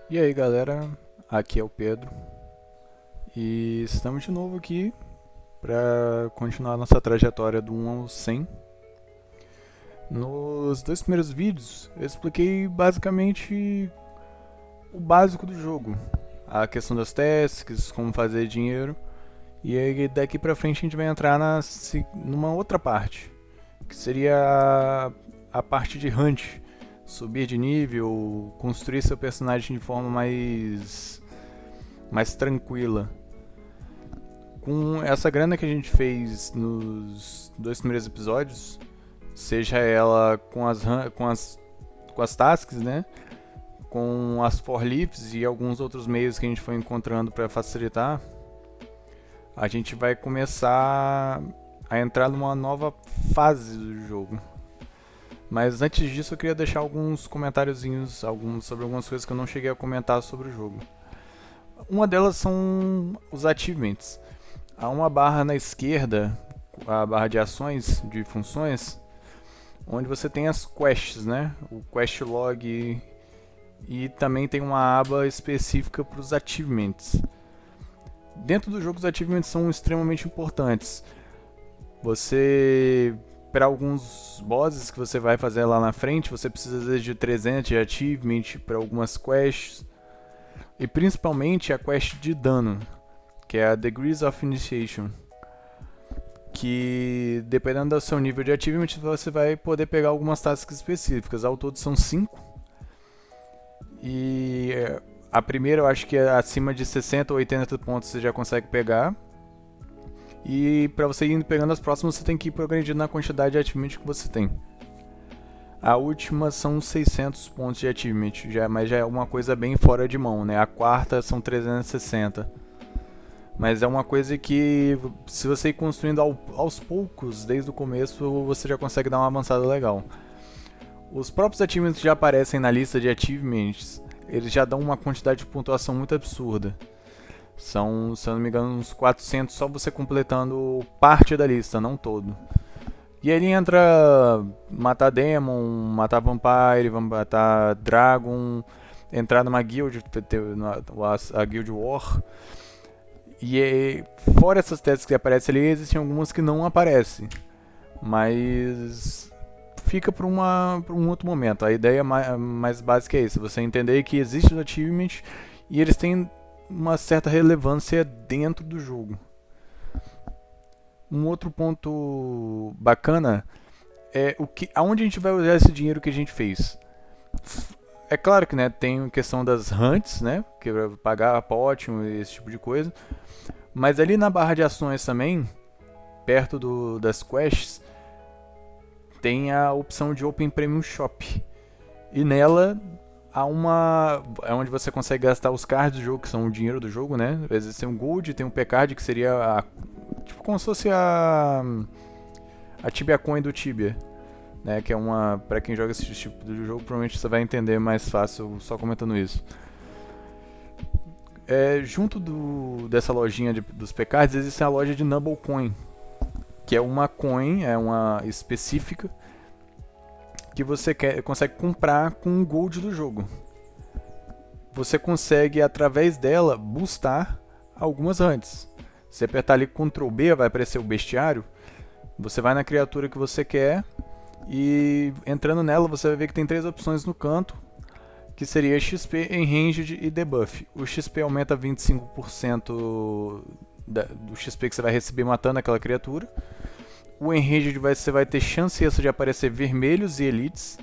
E aí galera, aqui é o Pedro e estamos de novo aqui para continuar nossa trajetória do 1 ao 100. Nos dois primeiros vídeos eu expliquei basicamente o básico do jogo, a questão das tasks, como fazer dinheiro, e aí daqui pra frente a gente vai entrar numa outra parte, que seria a parte de hunt, subir de nível, construir seu personagem de forma mais tranquila. Com essa grana que a gente fez nos dois primeiros episódios, seja ela com as tasks, né? Com as forlips e alguns outros meios que a gente foi encontrando para facilitar, a gente vai começar a entrar numa nova fase do jogo. Mas antes disso eu queria deixar alguns comentáriozinhos sobre algumas coisas que eu não cheguei a comentar sobre o jogo. Uma delas são os achievements. Há uma barra na esquerda, a barra de ações, de funções, onde você tem as quests, né? O quest log e também tem uma aba específica para os achievements. Dentro do jogo os achievements são extremamente importantes. Você, para alguns bosses que você vai fazer lá na frente, você precisa às vezes de 300 de achievement para algumas quests. E principalmente a quest de dano, que é a Degrees of Initiation, que dependendo do seu nível de achievement você vai poder pegar algumas tasks específicas. Ao todo são 5. E a primeira eu acho que é acima de 60 ou 80 pontos você já consegue pegar. E para você ir pegando as próximas você tem que ir progredindo na quantidade de achievement que você tem. A última são 600 pontos de achievement, mas já é uma coisa bem fora de mão, né? A quarta são 360. Mas é uma coisa que, se você ir construindo aos poucos, desde o começo, você já consegue dar uma avançada legal. Os próprios achievements que já aparecem na lista de achievements, eles já dão uma quantidade de pontuação muito absurda. São, se eu não me engano, uns 400 só você completando parte da lista, não todo. E ele entra matar Demon, matar Vampire, matar Dragon, entrar numa guild, a Guild War. E fora essas testes que aparecem ali, existem algumas que não aparecem. Mas fica para um outro momento. A ideia mais básica é isso: você entender que existe o achievement e eles têm uma certa relevância dentro do jogo. Um outro ponto bacana é aonde a gente vai usar esse dinheiro que a gente fez. É claro que, né, tem a questão das hunts, né, que é pagar a potion e esse tipo de coisa. Mas ali na barra de ações também, perto das quests, tem a opção de Open Premium Shop. E nela há é onde você consegue gastar os cards do jogo, que são o dinheiro do jogo, né? Às vezes tem um Gold, tem um P-Card, que seria tipo como se fosse a Tibia Coin do Tibia, né? Que é uma, para quem joga esse tipo de jogo, provavelmente você vai entender mais fácil só comentando isso. Junto dessa lojinha dos P-Cards existe a loja de Numble Coin, que é uma coin, é uma específica, que você consegue comprar com o gold do jogo. Você consegue, através dela, boostar algumas hunts. Se apertar ali Ctrl B, vai aparecer o bestiário. Você vai na criatura que você quer e entrando nela você vai ver que tem 3 opções no canto, que seria XP, Enranged e Debuff. O XP aumenta 25% do XP que você vai receber matando aquela criatura. O Enraged você vai ter chance extra de aparecer vermelhos e elites.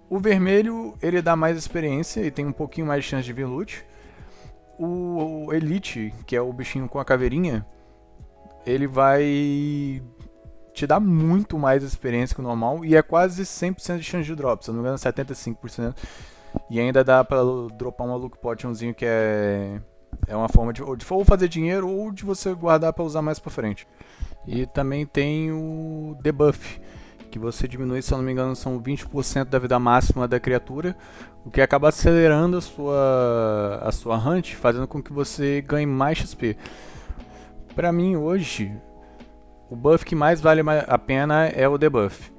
O vermelho ele dá mais experiência e tem um pouquinho mais de chance de vir loot. O Elite, que é o bichinho com a caveirinha, ele vai te dar muito mais experiência que o normal e é quase 100% de chance de drop, se não me engano 75%. E ainda dá pra dropar uma Luck Potionzinho que é uma forma de ou fazer dinheiro ou de você guardar pra usar mais pra frente. E também tem o debuff, que você diminui, se eu não me engano, são 20% da vida máxima da criatura, o que acaba acelerando a sua hunt, fazendo com que você ganhe mais XP. Pra mim, hoje, o buff que mais vale a pena é o debuff,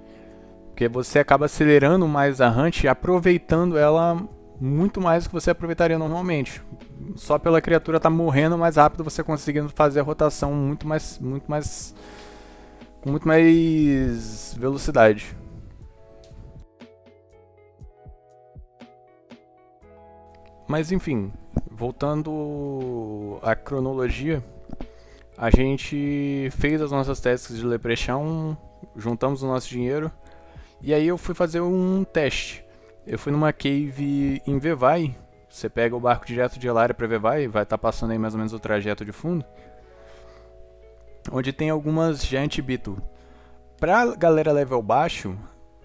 porque você acaba acelerando mais a hunt, aproveitando ela muito mais do que você aproveitaria normalmente. Só pela criatura estar morrendo mais rápido, você conseguindo fazer a rotação com muito mais velocidade. Mas enfim, voltando à cronologia, a gente fez as nossas tasks de Leprechaun, juntamos o nosso dinheiro, e aí eu fui fazer um teste. Eu fui numa cave em Vevai. Você pega o barco direto de Elaria pra Vevai, vai estar passando aí mais ou menos o trajeto de fundo, onde tem algumas Giant Beetle. Pra galera level baixo,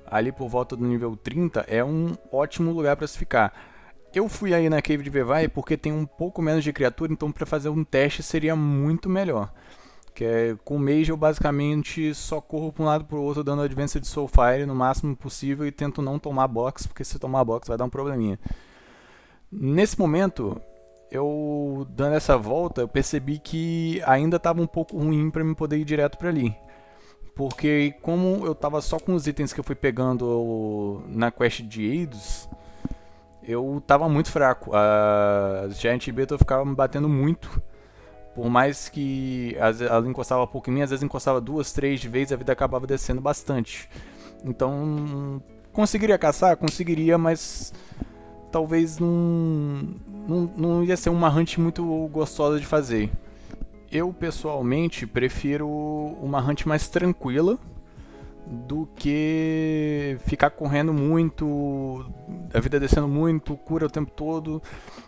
ali por volta do nível 30, é um ótimo lugar pra se ficar. Eu fui aí na Cave de Vevai porque tem um pouco menos de criatura, então pra fazer um teste seria muito melhor. Que é, com o Mage eu basicamente só corro pra um lado pro outro dando Advanced Soulfire no máximo possível e tento não tomar box, porque se tomar box vai dar um probleminha. Nesse momento, eu dando essa volta, eu percebi que ainda estava um pouco ruim para me poder ir direto para ali. Porque como eu tava só com os itens que eu fui pegando na quest de Eidos, eu tava muito fraco. As Giant Beetle ficavam me batendo muito. Por mais que ela encostava pouco em mim, às vezes encostava 2, 3 de vez, a vida acabava descendo bastante. Então, conseguiria caçar? Conseguiria, mas talvez não ia ser uma hunt muito gostosa de fazer. Eu, pessoalmente, prefiro uma hunt mais tranquila do que ficar correndo muito, a vida descendo muito, cura o tempo todo.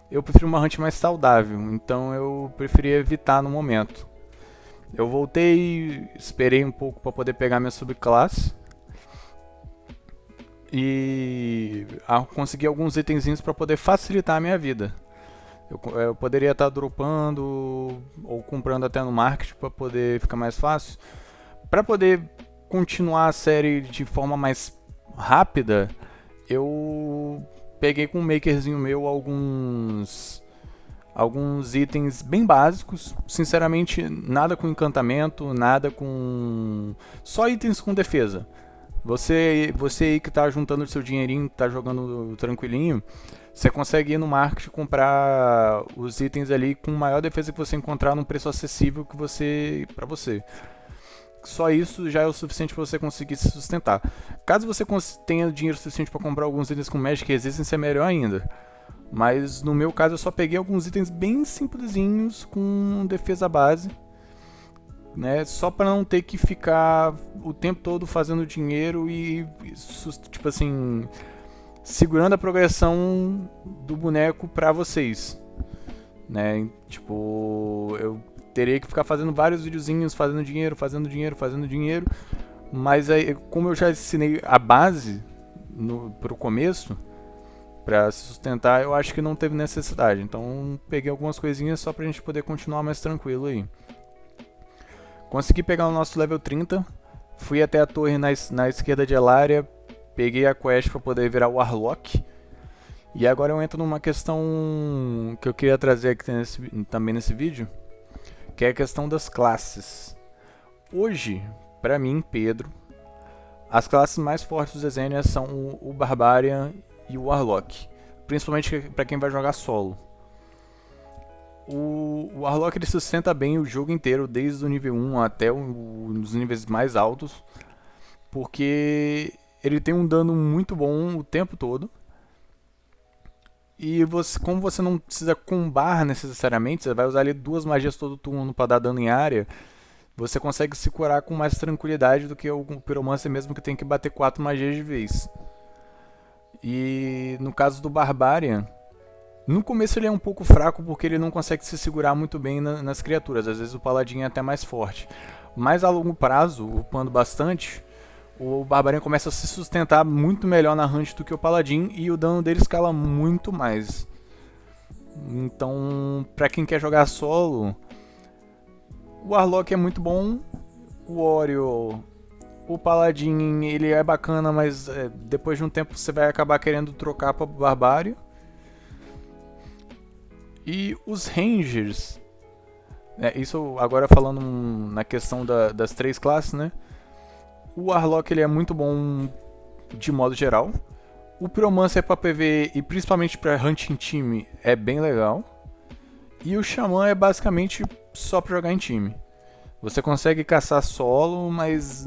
Eu prefiro uma hunt mais saudável, então eu preferi evitar no momento. Eu voltei, esperei um pouco para poder pegar minha subclasse e consegui alguns itenzinhos para poder facilitar a minha vida. Eu poderia estar dropando ou comprando até no market para poder ficar mais fácil. Para poder continuar a série de forma mais rápida, eu peguei com um makerzinho meu alguns itens bem básicos. Sinceramente, nada com encantamento, nada com... só itens com defesa. Você aí que tá juntando o seu dinheirinho, tá jogando tranquilinho, você consegue ir no market e comprar os itens ali com maior defesa que você encontrar num preço acessível para você. Só isso já é o suficiente para você conseguir se sustentar. Caso você tenha dinheiro suficiente para comprar alguns itens com Magic Resistance, é melhor ainda. Mas no meu caso eu só peguei alguns itens bem simplesinhos com defesa base, né? Só para não ter que ficar o tempo todo fazendo dinheiro e tipo assim, segurando a progressão do boneco para vocês, né? Tipo, eu teria que ficar fazendo vários videozinhos, fazendo dinheiro, mas aí, como eu já ensinei a base pro começo, pra se sustentar, eu acho que não teve necessidade. Então peguei algumas coisinhas só pra gente poder continuar mais tranquilo aí. Consegui pegar o nosso level 30, fui até a torre na esquerda de Elaria, peguei a quest pra poder virar o Warlock. E agora eu entro numa questão que eu queria trazer aqui também nesse vídeo, que é a questão das classes. Hoje, pra mim, Pedro, as classes mais fortes do Zezania são o Barbarian e o Warlock, principalmente pra quem vai jogar solo. O Warlock ele sustenta bem o jogo inteiro, desde o nível 1 até os níveis mais altos, porque ele tem um dano muito bom o tempo todo. E como você não precisa combar necessariamente, você vai usar ali 2 magias todo turno para dar dano em área, você consegue se curar com mais tranquilidade do que o Pyromancer mesmo, que tem que bater 4 magias de vez. E no caso do Barbarian, no começo ele é um pouco fraco porque ele não consegue se segurar muito bem nas criaturas, às vezes o Paladin é até mais forte. Mas a longo prazo, upando bastante, o Barbarian começa a se sustentar muito melhor na hunt do que o Paladin e o dano dele escala muito mais. Então, pra quem quer jogar solo, o Warlock é muito bom, o Warrior, o Paladin ele é bacana, mas depois de um tempo você vai acabar querendo trocar para o Barbário. E os Rangers, isso agora falando na questão das 3 classes, né? O Warlock ele é muito bom de modo geral. O Pyromancer pra PvE e principalmente pra Hunting time é bem legal. E o Xamã é basicamente só pra jogar em time. Você consegue caçar solo, mas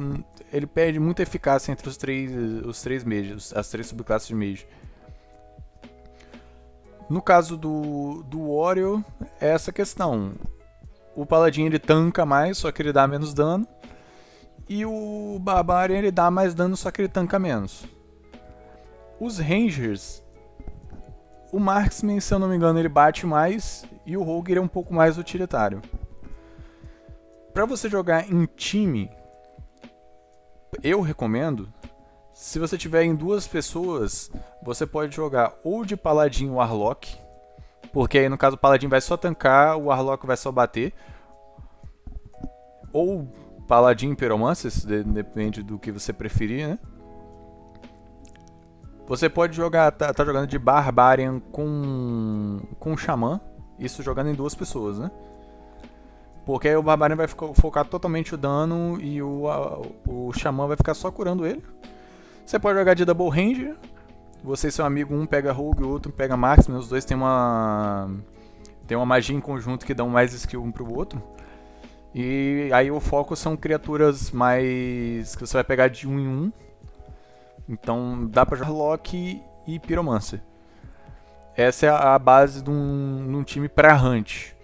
ele perde muita eficácia entre os três mages, as três subclasses de mage. No caso do Warrior, é essa questão. O Paladin ele tanca mais, só que ele dá menos dano. E o Barbarian ele dá mais dano, só que ele tanca menos. Os Rangers, o Marksman, se eu não me engano, ele bate mais. E o Rogue ele é um pouco mais utilitário. Para você jogar em time, eu recomendo, se você tiver em duas pessoas, você pode jogar ou de Paladin Warlock, porque aí no caso o Paladin vai só tancar, o Warlock vai só bater, ou Paladin Pyromancer, depende do que você preferir, né? Você pode jogar, tá jogando de Barbarian com Xamã, isso jogando em duas pessoas, né? Porque aí o Barbarian vai focar totalmente o dano e o Xamã vai ficar só curando ele. Você pode jogar de Double Ranger. Você e seu amigo, um pega Rogue, o outro pega Marksman. Os dois tem uma magia em conjunto que dão mais skill um pro outro. E aí o foco são criaturas mais... que você vai pegar de um em um. Então dá pra jogar Warlock e Pyromancer. Essa é a base de um time pra Hunt.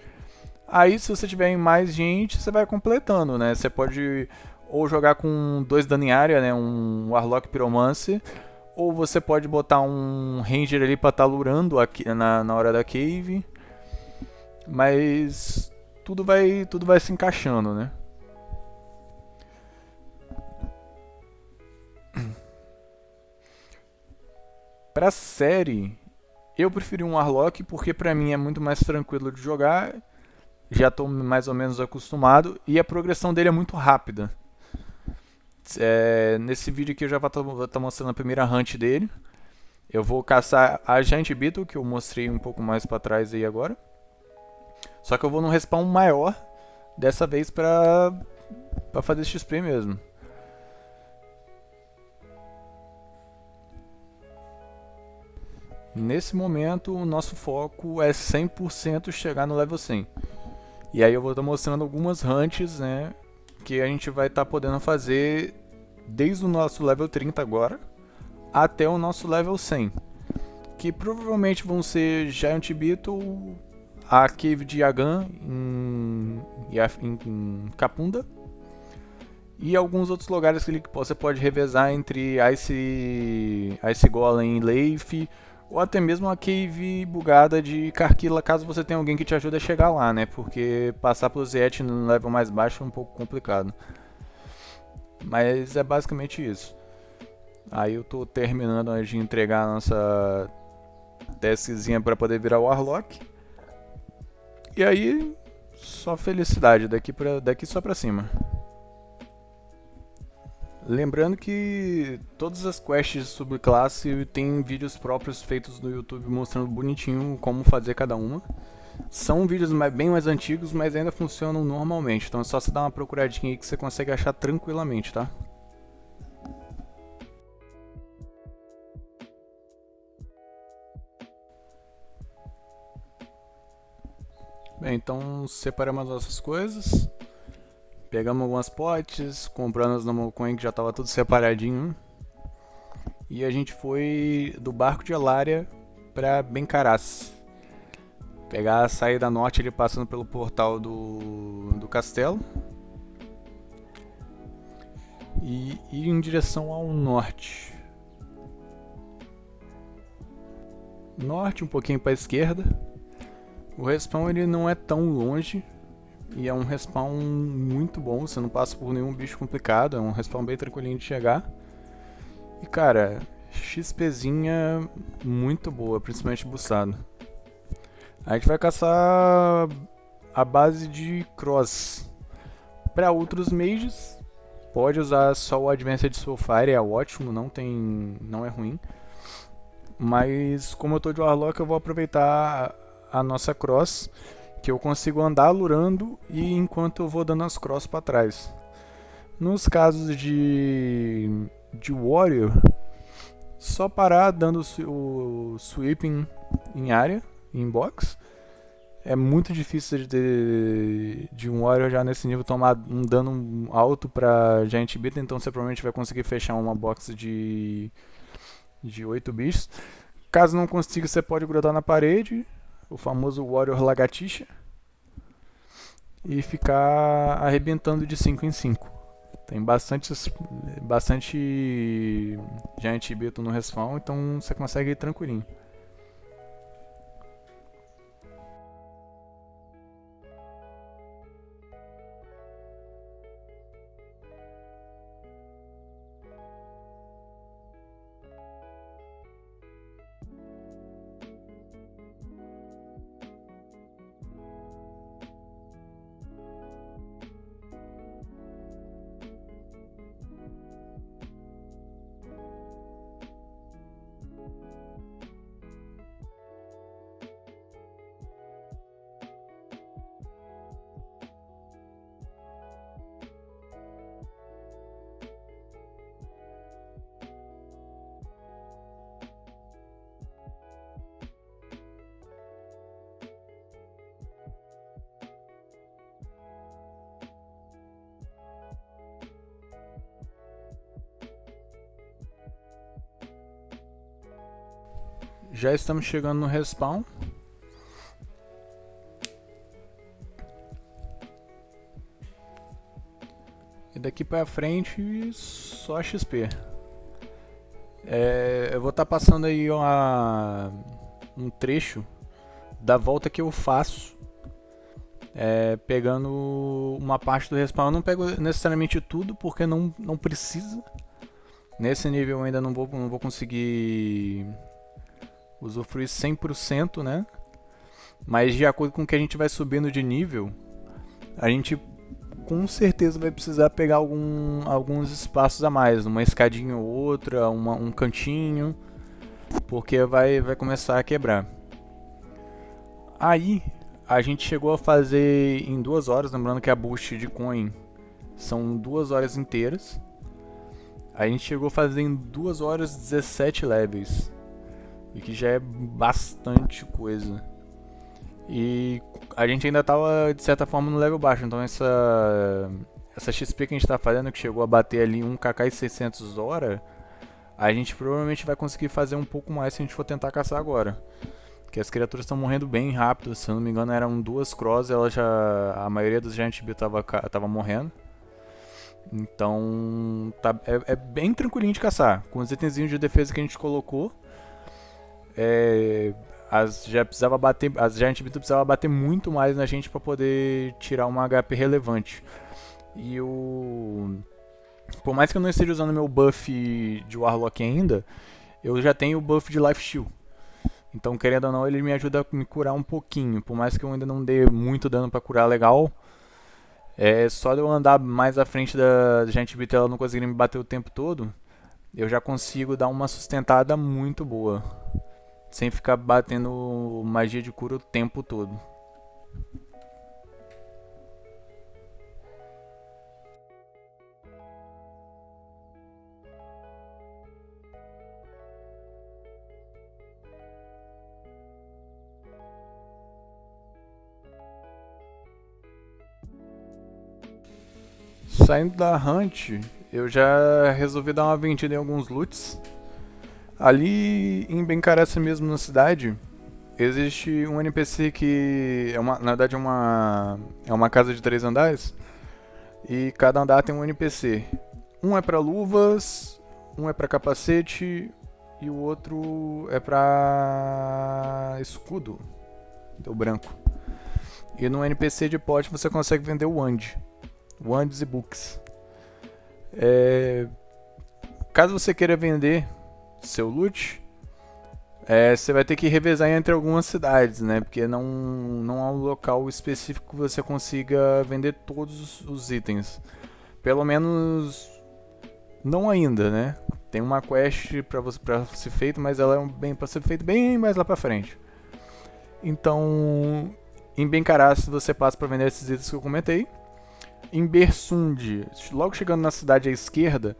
Aí, se você tiver em mais gente, você vai completando, né? Você pode ou jogar com 2 dano em área, né? Um Warlock Pyromancer. Ou você pode botar um Ranger ali pra estar lurando na hora da cave. Mas tudo vai se encaixando, né? Pra série, eu preferi um Warlock porque pra mim é muito mais tranquilo de jogar. Já estou mais ou menos acostumado e a progressão dele é muito rápida. Nesse vídeo aqui eu já vou estar mostrando a primeira hunt dele. Eu vou caçar a Giant Beetle, que eu mostrei um pouco mais para trás aí agora. Só que eu vou num respawn maior, dessa vez para fazer XP mesmo. Nesse momento o nosso foco é 100% chegar no level 100. E aí eu vou estar mostrando algumas hunts, né, que a gente vai estar podendo fazer desde o nosso level 30 agora até o nosso level 100. Que provavelmente vão ser Giant Beetle, a Cave de Yagan em Kapunda e alguns outros lugares que você pode revezar entre Ice Golem e Leif, ou até mesmo a cave bugada de Karkila, caso você tenha alguém que te ajude a chegar lá, né? Porque passar pelo Zet no level mais baixo é um pouco complicado. Mas é basicamente isso. Aí eu tô terminando de entregar a nossa taskzinha para poder virar o Warlock. E aí, só felicidade, daqui só pra cima. Lembrando que todas as quests de subclasse tem vídeos próprios feitos no YouTube mostrando bonitinho como fazer cada uma. São vídeos bem mais antigos, mas ainda funcionam normalmente, então é só você dar uma procuradinha aí que você consegue achar tranquilamente, tá? Bem, então separamos as nossas coisas. Pegamos algumas potes, comprando as Normal Coin que já estava tudo separadinho. E a gente foi do barco de Alaria para Bencaraz. Pegar a saída norte ali passando pelo portal do castelo. E ir em direção ao norte. Norte, um pouquinho para a esquerda. O respawn ele não é tão longe. E é um respawn muito bom, você não passa por nenhum bicho complicado, é um respawn bem tranquilinho de chegar. E cara, XPzinha muito boa, principalmente buçado. A gente vai caçar a base de Cross. Para outros mages, pode usar só o Advanced Soulfire, é ótimo, não é ruim. Mas como eu tô de Warlock, eu vou aproveitar a nossa Cross, que eu consigo andar lurando e enquanto eu vou dando as cross para trás. Nos casos de Warrior, Só parar dando o sweeping em área, em box. É muito difícil de um Warrior já nesse nível tomar um dano alto pra Giant Beetle, então você provavelmente vai conseguir fechar uma box de 8 bichos. Caso não consiga, você pode grudar na parede, o famoso Warrior Lagartixa, e ficar arrebentando de 5 em 5. Tem bastante Giant Beetle no respawn, então você consegue ir tranquilinho. Já estamos chegando no respawn. E daqui pra frente, só XP. Eu vou estar passando aí um trecho da volta que eu faço, pegando uma parte do respawn. Eu não pego necessariamente tudo, porque não precisa. Nesse nível eu ainda não vou conseguir usufruir 100%, né? Mas de acordo com o que a gente vai subindo de nível, a gente com certeza vai precisar pegar alguns espaços a mais, uma escadinha ou outra, um cantinho, porque vai começar a quebrar. Aí a gente chegou a fazer em 2 horas, lembrando que a boost de coin são 2 horas inteiras. A gente chegou a fazer em 2 horas 17 levels, e que já é bastante coisa. E a gente ainda tava, de certa forma, no level baixo, então essa XP que a gente tá fazendo, que chegou a bater ali 1kk e 600 hora, a gente provavelmente vai conseguir fazer um pouco mais se a gente for tentar caçar agora. Porque as criaturas estão morrendo bem rápido, se eu não me engano eram 2 cross, a maioria dos Giant Beetle tava morrendo. Então é bem tranquilinho de caçar. Com os itenzinhos de defesa que a gente colocou, as Giant Beetle precisava bater muito mais na gente para poder tirar uma HP relevante. E por mais que eu não esteja usando meu buff de Warlock ainda, eu já tenho o buff de Life Steal. Então, querendo ou não, ele me ajuda a me curar um pouquinho. Por mais que eu ainda não dê muito dano para curar legal, só de eu andar mais à frente da Giant Beetle, ela não conseguir me bater o tempo todo, eu já consigo dar uma sustentada muito boa, sem ficar batendo magia de cura o tempo todo. Saindo da Hunt, eu já resolvi dar uma vendida em alguns loots. Ali em Bencarece mesmo, na cidade, existe um NPC que na verdade é uma casa de 3 andares, e cada andar tem um NPC. Um é pra luvas, um é pra capacete e o outro é pra escudo, deu branco. E no NPC de pote você consegue vender o Wands e Books. Caso você queira vender seu loot, você vai ter que revezar entre algumas cidades, né? Porque não há um local específico que você consiga vender todos os itens. Pelo menos não ainda, né? Tem uma quest pra ser feita, mas ela é pra ser feita bem mais lá pra frente. Então, em Bencarece você passa pra vender esses itens que eu comentei. Em Bersund, logo chegando na cidade à esquerda,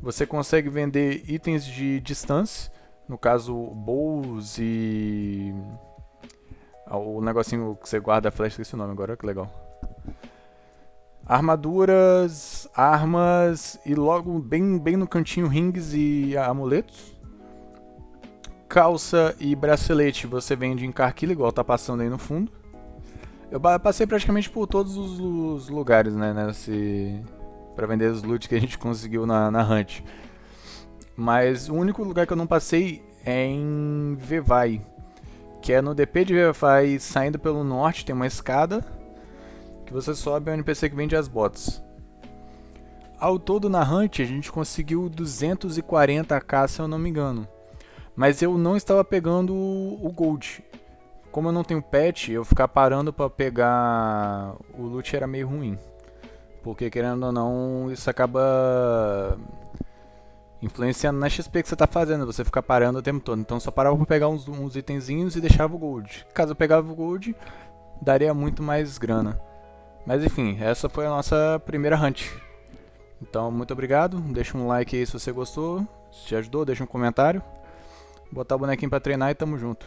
Você consegue vender itens de distância, no caso bows e o negocinho que você guarda a flecha, esqueci o nome agora, que legal. Armaduras, armas e logo bem no cantinho rings e amuletos. Calça e bracelete você vende em Carquila, igual tá passando aí no fundo. Eu passei praticamente por todos os lugares, né, pra vender os loot que a gente conseguiu na Hunt. Mas o único lugar que eu não passei é em Vevai, que é no DP de Vevai, saindo pelo norte, tem uma escada que você sobe, é um NPC que vende as botas. Ao todo na Hunt a gente conseguiu 240k, se eu não me engano. Mas eu não estava pegando o Gold. Como eu não tenho pet, eu ficar parando pra pegar o loot era meio ruim. Porque querendo ou não, isso acaba influenciando na XP que você tá fazendo, você ficar parando o tempo todo. Então eu só parava pra pegar uns itenzinhos e deixava o Gold. Caso eu pegava o Gold, daria muito mais grana. Mas enfim, essa foi a nossa primeira hunt. Então muito obrigado, deixa um like aí se você gostou, se te ajudou, deixa um comentário. Botar o bonequinho pra treinar e tamo junto.